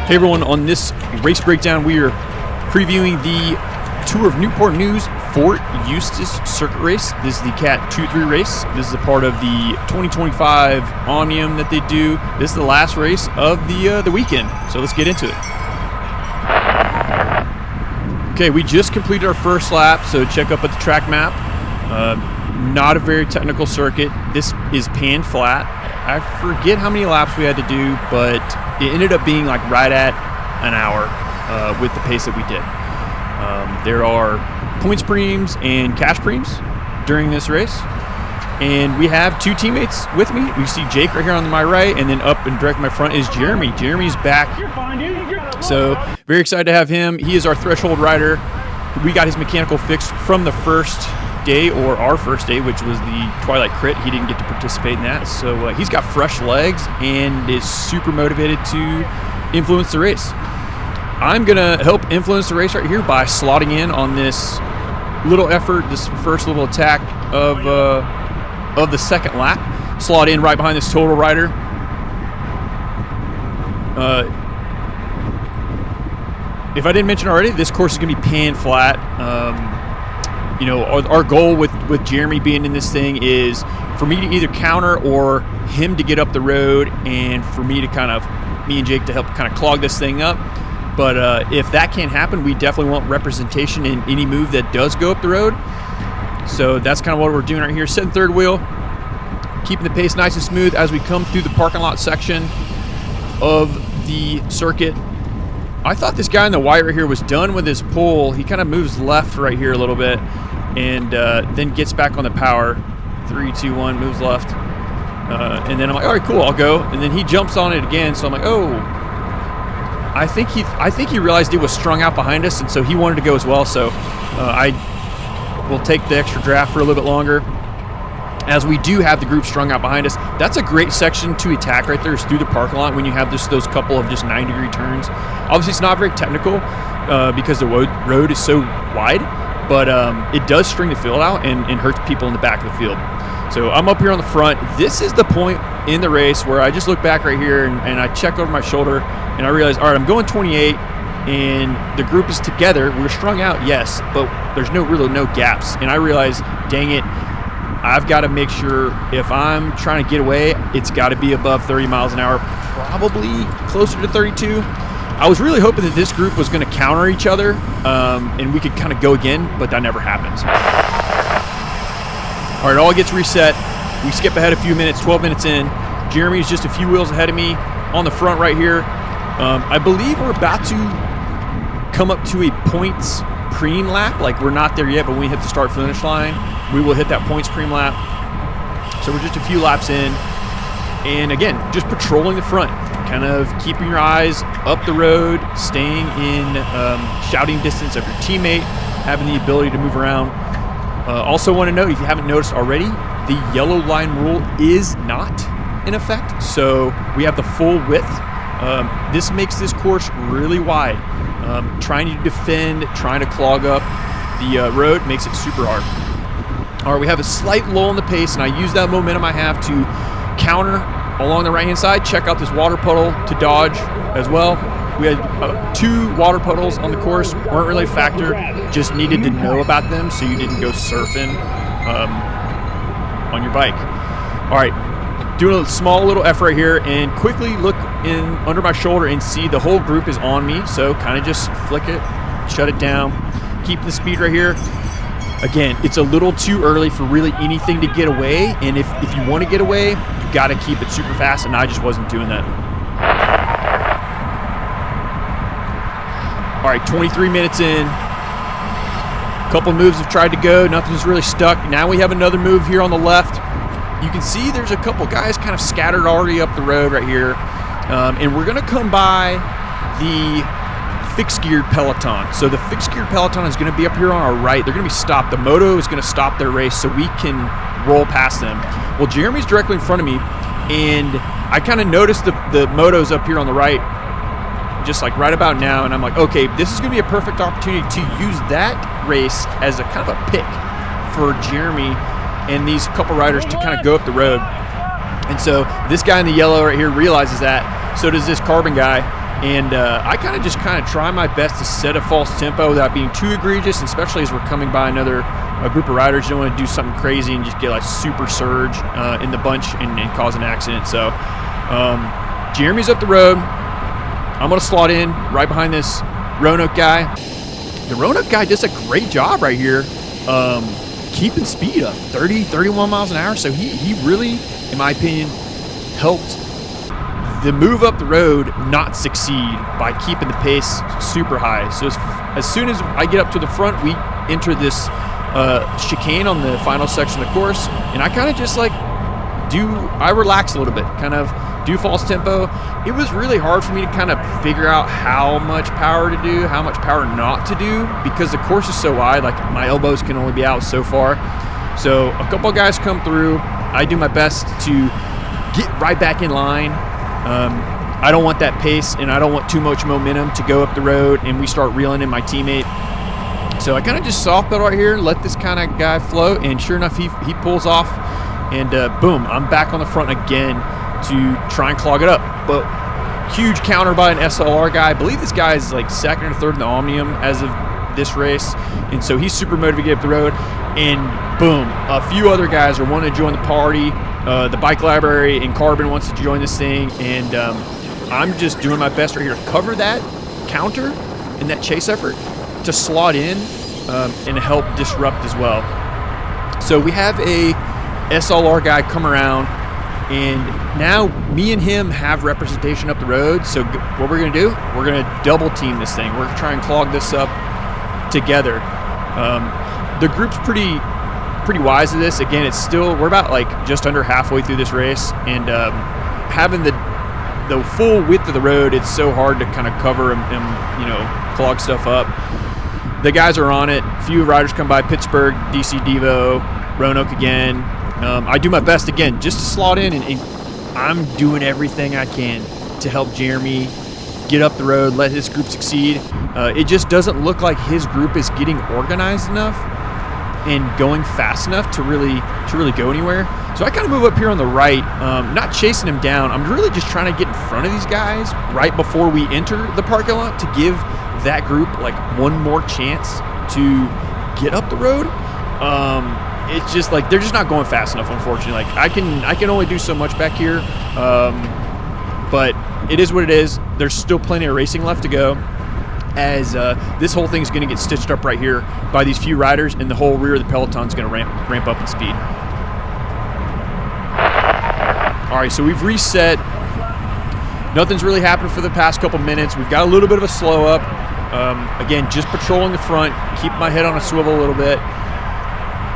Hey everyone, on this race breakdown, we are previewing the Tour of Newport News Fort Eustis Circuit Race. This is the Cat 2-3 race. This is a part of the 2025 Omnium that they do. This is the last race of the weekend, so let's get into it. Okay, we just completed our first lap, so check up at the track map. Not a very technical circuit. This is pan flat. I forget how many laps we had to do, but it ended up being like right at an hour with the pace that we did. There are points preems and cash preems during this race. And we have two teammates with me. We see Jake right here on my right, and then up and direct in my front is Jeremy. Jeremy's back. So very excited to have him. He is our threshold rider. We got his mechanical fixed from the first day, or our first day, which was the Twilight Crit. He didn't get to participate in that. So he's got fresh legs and is super motivated to influence the race. I'm going to help influence the race right here by slotting in on this little effort, this first little attack of the second lap. Slot in right behind this total rider. If I didn't mention already, this course is going to be pan flat. You know, our goal with Jeremy being in this thing is for me to either counter or him to get up the road, and for me and Jake to help kind of clog this thing up. But if that can't happen, we definitely want representation in any move that does go up the road. So that's kind of what we're doing right here. Setting third wheel, keeping the pace nice and smooth as we come through the parking lot section of the circuit. I thought this guy in the white right here was done with his pull. He kind of moves left right here a little bit, and then gets back on the power. 3, 2, 1, moves left. And then I'm like, all right, cool, I'll go. And then he jumps on it again, so I'm like, oh. I think he realized it was strung out behind us, and so he wanted to go as well. So I will take the extra draft for a little bit longer, as we do have the group strung out behind us. That's a great section to attack right there, is through the parking lot when you have those couple of just 90-degree turns. Obviously, it's not very technical because the road is so wide, but it does string the field out and hurts people in the back of the field. So I'm up here on the front. This is the point in the race where I just look back right here and I check over my shoulder and I realize, all right, I'm going 28 and the group is together. We're strung out, yes, but there's really no gaps. And I realize, dang it, I've got to make sure if I'm trying to get away, it's got to be above 30 miles an hour, probably closer to 32. I was really hoping that this group was going to counter each other and we could kind of go again, but that never happens. All right, all gets reset. We skip ahead a few minutes, 12 minutes in. Jeremy's just a few wheels ahead of me on the front right here. I believe we're about to come up to a points preem lap. Like, we're not there yet, but when we hit the start-finish line, we will hit that points preem lap. So we're just a few laps in. And again, just patrolling the front, kind of keeping your eyes up the road, staying in shouting distance of your teammate, having the ability to move around. Also want to note, if you haven't noticed already, the yellow line rule is not in effect. So we have the full width. This makes this course really wide. Trying to defend, trying to clog up the road makes it super hard. All right, we have a slight lull in the pace, and I use that momentum I have to counter along the right-hand side. Check out this water puddle to dodge as well. We had 2 water puddles on the course. Weren't really a factor. Just needed to know about them so you didn't go surfing on your bike. All right, doing a small little effort right here, and quickly look in under my shoulder and see the whole group is on me. So kind of just flick it, shut it down, keep the speed right here. Again, it's a little too early for really anything to get away, and if you want to get away, you got to keep it super fast, and I just wasn't doing that. All right, 23 minutes in. A couple moves have tried to go. Nothing's really stuck. Now we have another move here on the left. You can see there's a couple guys kind of scattered already up the road right here. And we're going to come by the fixed-geared peloton. So the fixed-geared peloton is going to be up here on our right. They're going to be stopped. The moto is going to stop their race so we can roll past them. Well, Jeremy's directly in front of me, and I kind of noticed the motos up here on the right, just like right about now, and I'm like, okay, this is going to be a perfect opportunity to use that race as a kind of a pick for Jeremy and these couple riders to kind of go up the road. And so this guy in the yellow right here realizes that. So does this carbon guy. And I kind of try my best to set a false tempo without being too egregious, especially as we're coming by another group of riders. You don't want to do something crazy and just get like super surge in the bunch and cause an accident. So Jeremy's up the road. I'm going to slot in right behind this Roanoke guy. The Roanoke guy does a great job right here keeping speed up, 30, 31 miles an hour. So he really, in my opinion, helped the move up the road not succeed by keeping the pace super high. So as soon as I get up to the front, we enter this chicane on the final section of the course, and I kind of just like I relax a little bit, kind of do false tempo. It was really hard for me to kind of figure out how much power to do, how much power not to do, because the course is so wide, like my elbows can only be out so far. So a couple of guys come through. I do my best to get right back in line. I don't want that pace, and I don't want too much momentum to go up the road and we start reeling in my teammate. So I kind of just soft pedal right here, let this kind of guy float, and sure enough, he pulls off, and boom, I'm back on the front again to try and clog it up. But huge counter by an SLR guy. I believe this guy is like second or third in the Omnium as of this race, and so he's super motivated to get up the road, and boom, a few other guys are wanting to join the party. The Bike Library and Carbon wants to join this thing, and I'm just doing my best right here to cover that counter and that chase effort to slot in and help disrupt as well. So we have a SLR guy come around, and now me and him have representation up the road. So what we're going to do, we're going to double team this thing. We're going to try and clog this up together. The group's pretty wise to this. Again, we're about like just under halfway through this race, and having the full width of the road, it's so hard to kind of cover and clog stuff up. The guys are on it. A few riders come by: Pittsburgh, DC Devo, Roanoke again. I do my best again just to slot in, and I'm doing everything I can to help Jeremy get up the road, let his group succeed. It just doesn't look like his group is getting organized enough and going fast enough to really go anywhere. So I kind of move up here on the right, not chasing him down. I'm really just trying to get in front of these guys right before we enter the parking lot to give that group like one more chance to get up the road. It's just like they're just not going fast enough, unfortunately. Like I can only do so much back here, but it is what it is. There's still plenty of racing left to go, as this whole thing is going to get stitched up right here by these few riders, and the whole rear of the peloton is going to ramp up in speed. All right, so we've reset. Nothing's really happened for the past couple minutes. We've got a little bit of a slow up. Again, just patrolling the front, keep my head on a swivel a little bit.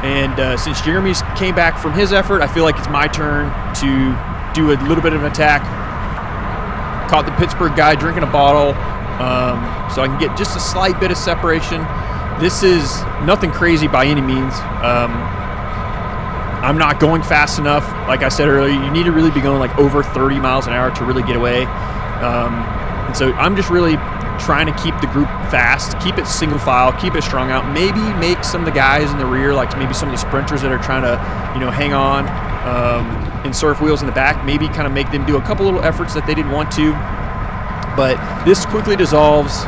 And since Jeremy's came back from his effort, I feel like it's my turn to do a little bit of an attack. Caught the Pittsburgh guy drinking a bottle, so I can get just a slight bit of separation. This is nothing crazy by any means. I'm not going fast enough. Like I said earlier, you need to really be going like over 30 miles an hour to really get away. And so I'm just really trying to keep the group fast, keep it single file, keep it strung out, maybe make some of the guys in the rear, like maybe some of the sprinters that are trying to, hang on and surf wheels in the back, maybe kind of make them do a couple little efforts that they didn't want to. But this quickly dissolves.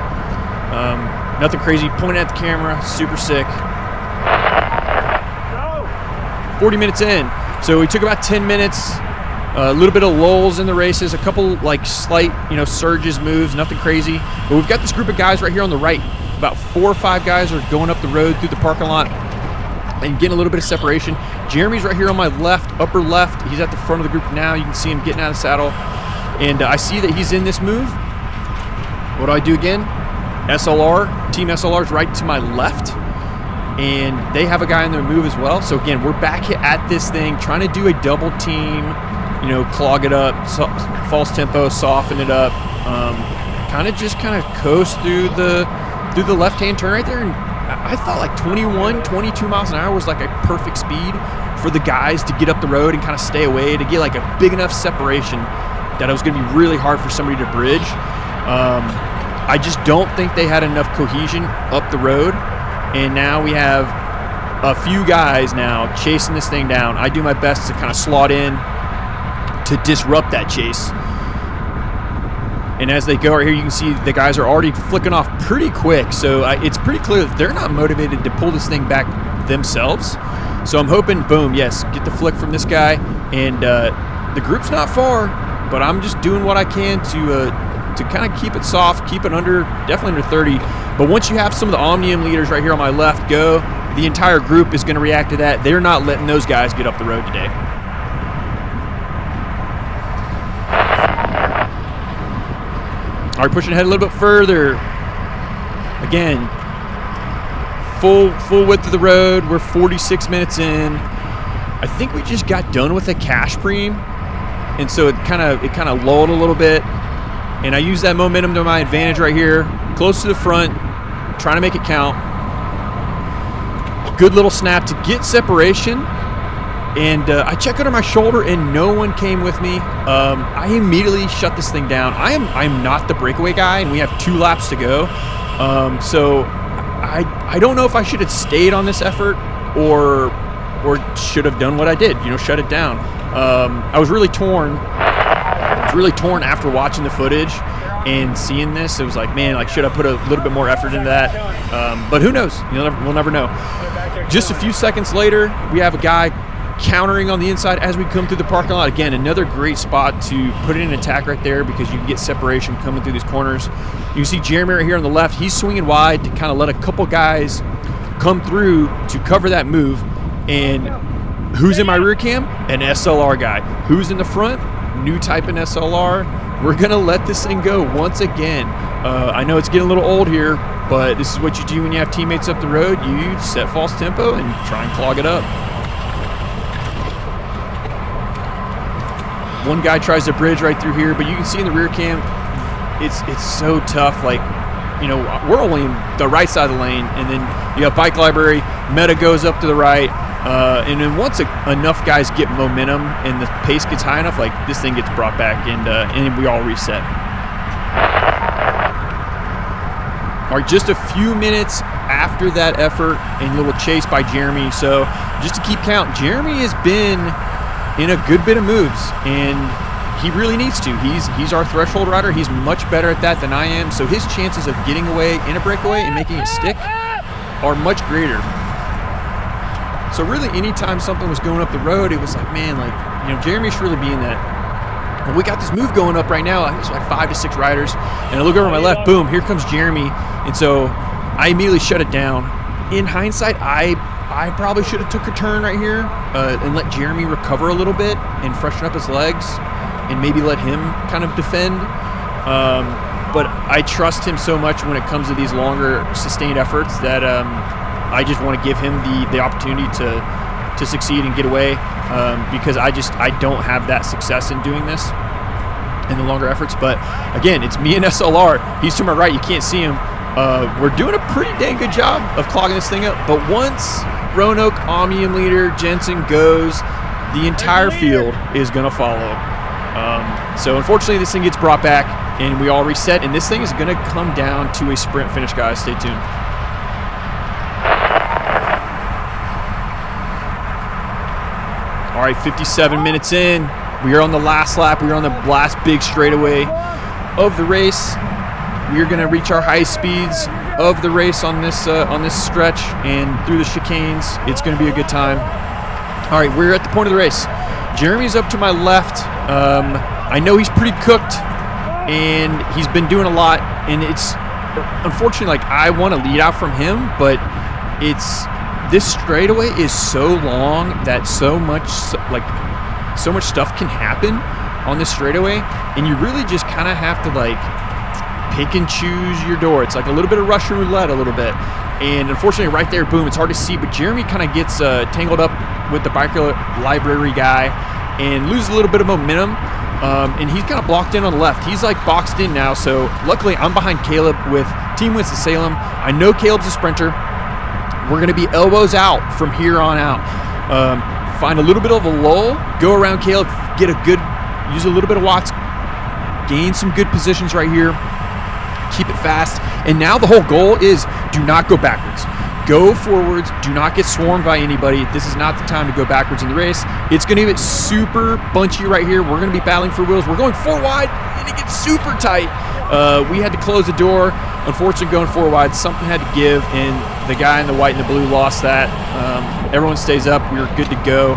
Nothing crazy. Pointing at the camera, super sick. 40 minutes in. So we took about 10 minutes. A little bit of lulls in the races, a couple like slight, surges, moves, nothing crazy. But we've got this group of guys right here on the right. About 4 or 5 guys are going up the road through the parking lot and getting a little bit of separation. Jeremy's right here on my left, upper left. He's at the front of the group now. You can see him getting out of the saddle. And I see that he's in this move. What do I do again? SLR, Team SLR's right to my left. And they have a guy in their move as well. So again, we're back at this thing, trying to do a double team, clog it up, false tempo, soften it up, kind of coast through the left-hand turn right there. And I thought like 21, 22 miles an hour was like a perfect speed for the guys to get up the road and kind of stay away, to get like a big enough separation that it was going to be really hard for somebody to bridge. I just don't think they had enough cohesion up the road. And now we have a few guys now chasing this thing down. I do my best to kind of slot in to disrupt that chase. And as they go right here, you can see the guys are already flicking off pretty quick. So it's pretty clear that they're not motivated to pull this thing back themselves. So I'm hoping, boom, yes, get the flick from this guy. And the group's not far, but I'm just doing what I can to kind of keep it soft, keep it definitely under 30. But once you have some of the Omnium leaders right here on my left go, the entire group is going to react to that. They're not letting those guys get up the road today. All right, pushing ahead a little bit further. Again, full width of the road. We're 46 minutes in. I think we just got done with a cash preem, and so it kind of lulled a little bit. And I used that momentum to my advantage right here, close to the front, trying to make it count. Good little snap to get separation. And I check under my shoulder, and no one came with me. I immediately shut this thing down. I'm not the breakaway guy, and we have 2 laps to go. So I don't know if I should have stayed on this effort or should have done what I did, shut it down. I was really torn. After watching the footage and seeing this. It was like, man, should I put a little bit more effort into that? But who knows? We'll never know. Just a few seconds later, we have a guy countering on the inside as we come through the parking lot. Again, another great spot to put in an attack right there because you can get separation coming through these corners. You can see Jeremy right here on the left. He's swinging wide to kind of let a couple guys come through to cover that move. And who's in my rear cam? An SLR guy. Who's in the front? Newtype and SLR. We're going to let this thing go once again. I know it's getting a little old here, but this is what you do when you have teammates up the road. You set false tempo and try and clog it up. One guy tries to bridge right through here, but you can see in the rear cam, it's so tough. We're only in the right side of the lane, and then you have bike library. Meta goes up to the right, and then once enough guys get momentum and the pace gets high enough, this thing gets brought back, and we all reset. All right, just a few minutes after that effort and little chase by Jeremy. So just to keep count, Jeremy has been in a good bit of moves, and he really needs to. He's our threshold rider. He's much better at that than I am, so his chances of getting away in a breakaway and making it stick are much greater. So really, anytime something was going up the road, it was like, man, Jeremy should really be in that. And we got this move going up right now. I think it's 5 to 6 riders, and I look over to my left, boom, here comes Jeremy, and so I immediately shut it down. In hindsight, I probably should have took a turn right here and let Jeremy recover a little bit and freshen up his legs and maybe let him kind of defend. But I trust him so much when it comes to these longer sustained efforts that I just want to give him the opportunity to succeed and get away because I don't have that success in doing this in the longer efforts. But again, it's me and SLR. He's to my right. You can't see him. We're doing a pretty dang good job of clogging this thing up. But once Roanoke, Omnium leader, Jensen goes, the entire field is going to follow. So unfortunately, this thing gets brought back, and we all reset. And this thing is going to come down to a sprint finish, guys. Stay tuned. All right, 57 minutes in. We are on the last lap. We are on the last big straightaway of the race. We are going to reach our high speeds of the race on this stretch and through the chicanes. It's going to be a good time. All right, we're at the point of the race. Jeremy's up to my left. I know he's pretty cooked, and he's been doing a lot. And it's unfortunately I want to lead out from him, but this straightaway is so long that so much stuff can happen on this straightaway, and you really just kind of have to pick and choose your door. It's like a little bit of Russian roulette a little bit. And unfortunately right there, boom, it's hard to see, but Jeremy kind of gets tangled up with the biker library guy and loses a little bit of momentum. And he's kind of blocked in on the left. He's boxed in now, so luckily I'm behind Caleb with Team Winston-Salem. I know Caleb's a sprinter. We're going to be elbows out from here on out. Find a little bit of a lull, go around Caleb, use a little bit of watts, gain some good positions right here. Keep it fast, and now the whole goal is do not go backwards. Go forwards. Do not get swarmed by anybody. This is not the time to go backwards in the race. It's going to get super bunchy right here. We're going to be battling for wheels. We're going 4 wide, and it gets super tight. We had to close the door. Unfortunately, going 4 wide, something had to give, and the guy in the white and the blue lost that. Everyone stays up. We were good to go.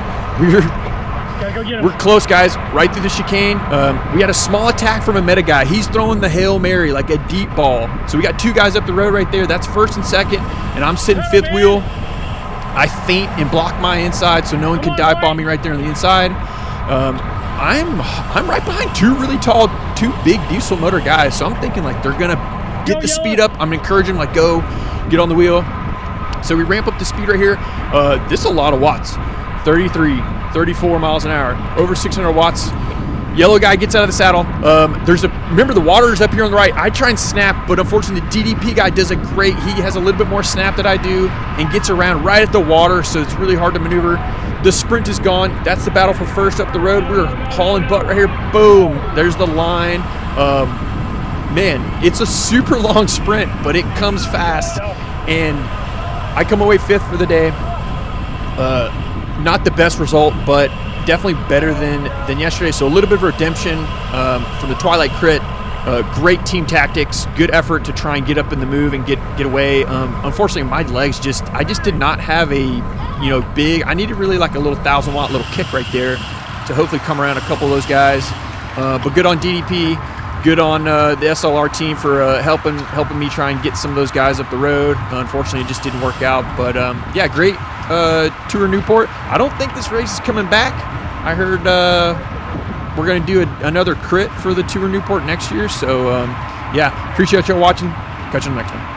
We're close, guys, right through the chicane. We had a small attack from a meta guy. He's throwing the Hail Mary, like a deep ball. So we got 2 guys up the road right there. That's first and second, and I'm sitting 5th wheel. I feint and block my inside so no one can dive bomb me right there on the inside. I'm right behind 2 really tall, 2 big diesel motor guys, so I'm thinking like they're going to get the speed up. I'm encouraging them, like, go, get on the wheel. So we ramp up the speed right here. This is a lot of watts. 33, 34 miles an hour, over 600 watts. Yellow guy gets out of the saddle. Remember the water is up here on the right. I try and snap, but unfortunately the DDP guy does a great, he has a little bit more snap than I do and gets around right at the water, so it's really hard to maneuver. The sprint is gone. That's the battle for first up the road. We're hauling butt right here. Boom, there's the line. Man, it's a super long sprint, but it comes fast, and I come away 5th for the day. Not the best result, but definitely better than yesterday. So a little bit of redemption from the Twilight crit. Great team tactics, good effort to try and get up in the move and get away. Unfortunately, my legs I just did not have a big. I needed really like a little 1,000-watt little kick right there to hopefully come around a couple of those guys. But good on DDP. Good on the SLR team for helping me try and get some of those guys up the road. Unfortunately, it just didn't work out. But yeah, great Tour Newport. I don't think this race is coming back. I heard we're going to do another crit for the Tour Newport next year. So yeah, appreciate y'all watching. Catch you on the next one.